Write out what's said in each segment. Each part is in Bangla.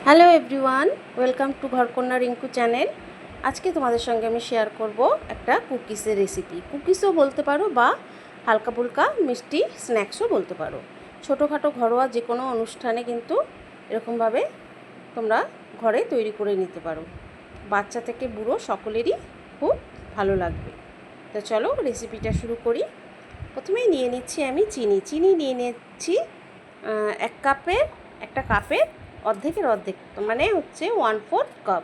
Hello everyone, welcome to Gharkanya Rinku channel. আজকে তোমাদের সঙ্গে আমি শেয়ার করব একটা কুকিজের রেসিপি। কুকিজও বলতে পারো বা হালকা ফুলকা মিষ্টি স্ন্যাক্সও বলতে পারো। ছোটোখাটো ঘরোয়া যে কোনো অনুষ্ঠানে কিন্তু এরকমভাবে তোমরা ঘরে তৈরি করে নিতে পারো। বাচ্চা থেকে বুড়ো সকলেরই খুব ভালো লাগবে। তো চলো রেসিপিটা শুরু করি। প্রথমেই নিয়ে নিচ্ছি আমি চিনি নিয়ে নিচ্ছি একটা কাপের অর্ধেকের অর্ধেক, মানে হচ্ছে 1/4 কাপ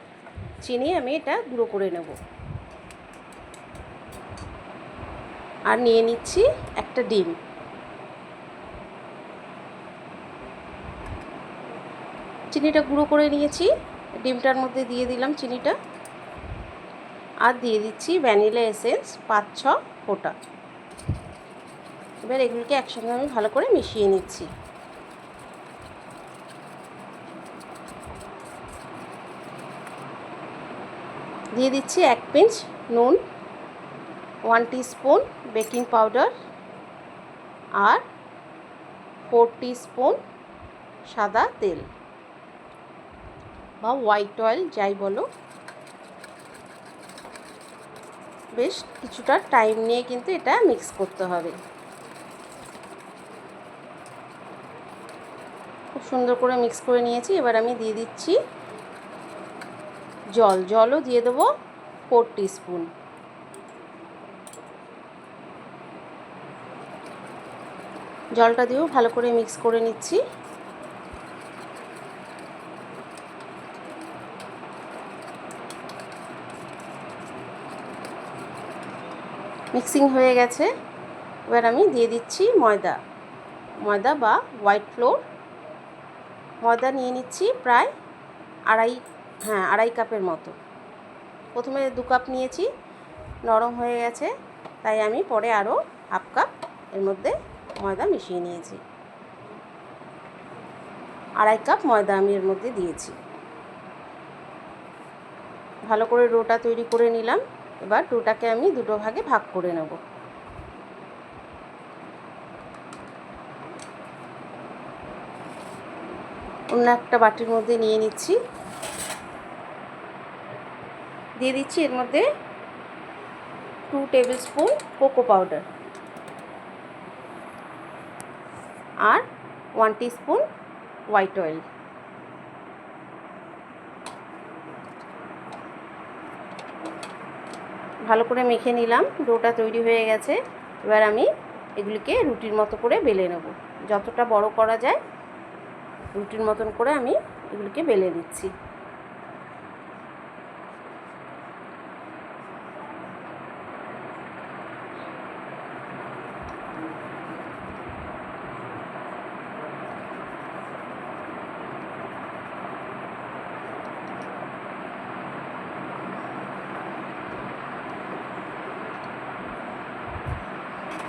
চিনি আমি এটা গুঁড়ো করে নেব। আর নিয়ে নিচ্ছি একটা ডিম। চিনিটা গুঁড়ো করে নিয়েছি, ডিমটার মধ্যে দিয়ে দিলাম চিনিটা, আর দিয়ে দিচ্ছি ভ্যানিলা এসেন্স 5-6 ফোঁটা। এবার এগুলোকে একসঙ্গে আমি ভালো করে মিশিয়ে নিচ্ছি। দিয়ে দিচ্ছি 1 পিঞ্চ নুন, 1 টিস্পুন বেকিং পাউডার আর 4 টিস্পুন সাদা তেল বা হোয়াইট অয়েল যাই বলো। বেশ কিছুটা টাইম নিয়ে কিন্তু এটা মিক্স করতে হবে। খুব সুন্দর করে মিক্স করে নিয়েছি। এবার আমি দিয়ে দিচ্ছি জলও দিয়ে দেবো 4 টিস্পুন। জলটা দিয়েও ভালো করে মিক্স করে নিচ্ছি। মিক্সিং হয়ে গেছে। এবার আমি দিয়ে দিচ্ছি ময়দা বা হোয়াইট ফ্লোর। ময়দা নিয়ে নিচ্ছি প্রায় আড়াই কাপের মতো। প্রথমে 2 কাপ নিয়েছি, নরম হয়ে গেছে, তাই আমি পরে আরও হাফ কাপ এর মধ্যে ময়দা মিশিয়ে নিয়েছি। আড়াই কাপ ময়দা আমি এর মধ্যে দিয়েছি। ভালো করে ডোটা তৈরি করে নিলাম। এবার ডোটাকে আমি দুটো ভাগে ভাগ করে নেব। অন্য একটা বাটির মধ্যে নিয়ে নিচ্ছি। দিয়ে দিচ্ছি এর মধ্যে 2 টেবিল স্পুন কোকো পাউডার আর 1 টিস্পুন হোয়াইট অয়েল। ভালো করে মেখে নিলাম। ডোটা তৈরি হয়ে গেছে। এবার আমি এগুলিকে রুটির মতো করে বেলে নেব। যতটা বড় করা যায় রুটির মতন করে আমি এগুলিকে বেলে নিচ্ছি।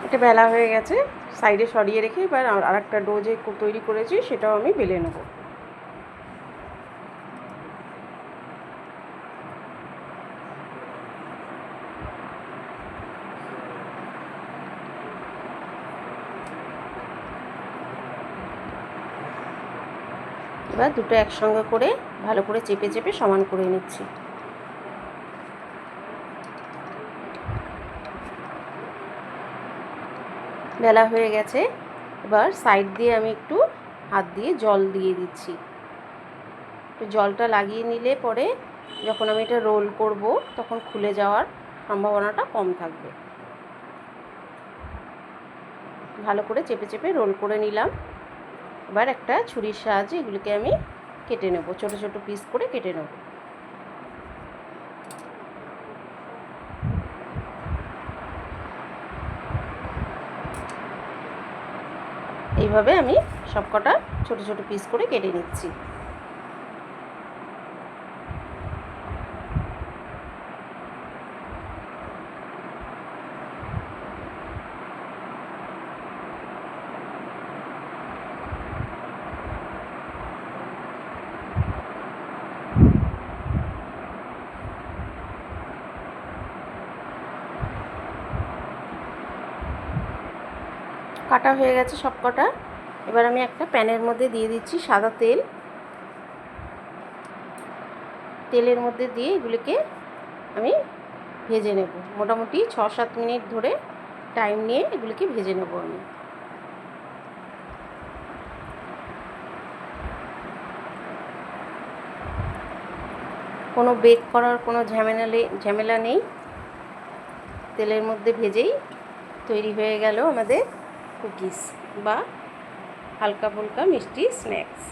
এটা বেলা হয়ে গেছে, সাইডে সরিয়ে রেখে এবার আরেকটা ডো যে তৈরি করেছি সেটাও আমি বেলে নেব। এবার দুটো একসঙ্গে করে ভালো করে চেপে চেপে সমান করে নিচ্ছি। বেলা হয়ে গেছে। এবার সাইড দিয়ে আমি একটু হাত দিয়ে জল দিয়ে দিচ্ছি। তো জলটা লাগিয়ে নিলে পরে যখন আমি এটা রোল করব তখন খুলে যাওয়ার সম্ভাবনাটা কম থাকবে। ভালো করে চেপে চেপে রোল করে নিলাম। এবার একটা ছুরির সাহায্যে এগুলিকে আমি কেটে নেব, ছোট ছোট পিস করে কেটে নেব। এইভাবে আমি সবকটা ছোট ছোট পিস করে কেটে নিচ্ছি। কাটা হয়ে গেছে সবকটা। এবার আমি একটা প্যানের মধ্যে দিয়ে দিচ্ছি সাদা তেল। তেলের মধ্যে দিয়ে এগুলিকে আমি ভেজে নেব। মোটামুটি 6-7 মিনিট ধরে টাইম নিয়ে এগুলিকে ভেজে নেব আমি। কোনো বেক করার কোনো ঝামেলা নেই, তেলের মধ্যে ভেজেই তৈরি হয়ে গেল আমাদের কুকিজ বা হালকা ফুলকা মিষ্টি স্ন্যাক্স।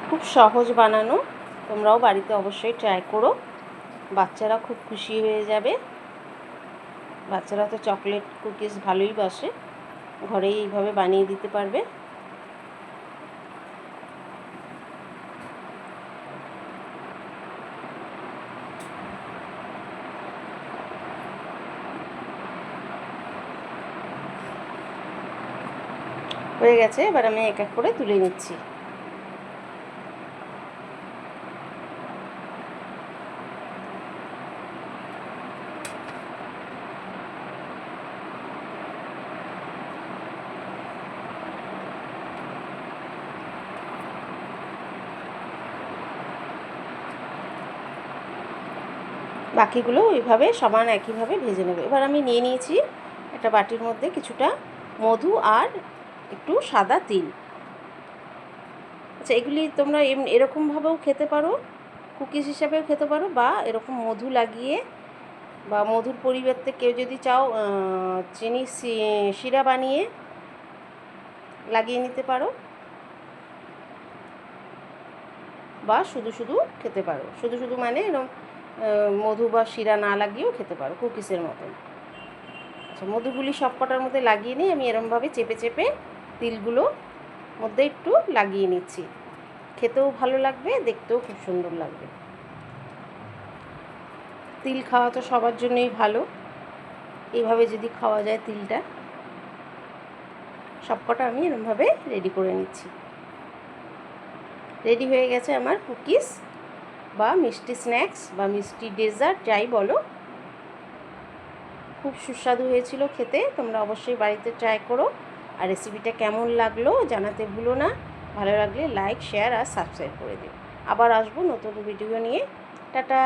খুব সহজ বানানো, তোমরাও বাড়িতে অবশ্যই ট্রাই করো। বাচ্চারা খুব খুশি হয়ে যাবে। বাচ্চারা তো চকলেট কুকিজ ভালোই বাসে, ঘরেই এইভাবে বানিয়ে দিতে পারবে। হয়ে গেছে, এবার আমি এক এক করে তুলে নিচ্ছি। বাকিগুলো ওইভাবে সমান একইভাবে ভেজে নেবে। এবার আমি নিয়ে নিয়েছি একটা বাটির মধ্যে কিছুটা মধু আর একটু সাদা তিল। আচ্ছা, এগুলি তোমরা এরকমভাবেও খেতে পারো, কুকিজ হিসাবেও খেতে পারো, বা এরকম মধু লাগিয়ে বা মধুর পরিবর্তে কেউ যদি চাও চিনি শিরা বানিয়ে লাগিয়ে নিতে পারো, বা শুধু শুধু খেতে পারো। শুধু শুধু মানে এরকম মধু বা শিরা না লাগিয়েও খেতে পারো কুকিজের মতন। আচ্ছা, মধুগুলি সব কটার মধ্যে লাগিয়ে নিয়ে আমি এরমভাবে চেপে চেপে তিলগুলো মধ্যে একটু লাগিয়ে নিচ্ছি। খেতেও ভালো লাগবে, দেখতেও খুব সুন্দর লাগবে। তিল খাওয়া তো সবার জন্যই ভালো, এইভাবে যদি খাওয়া যায় তিলটা। সব কটা আমি এরমভাবে রেডি করে নিচ্ছি। রেডি হয়ে গেছে আমার কুকিজ বা মিষ্টি স্ন্যাক্স বা মিষ্টি ডেজার্ট, যাই বলো। খুব সুস্বাদু হয়েছিল খেতে। তোমরা অবশ্যই বাড়িতে ট্রাই করো। আর রেসিপিটা কেমন লাগলো জানাতে ভুলো না। ভালো লাগলে লাইক, শেয়ার আর সাবস্ক্রাইব করে দিও। আবার আসবো নতুন ভিডিও নিয়ে। টাটা।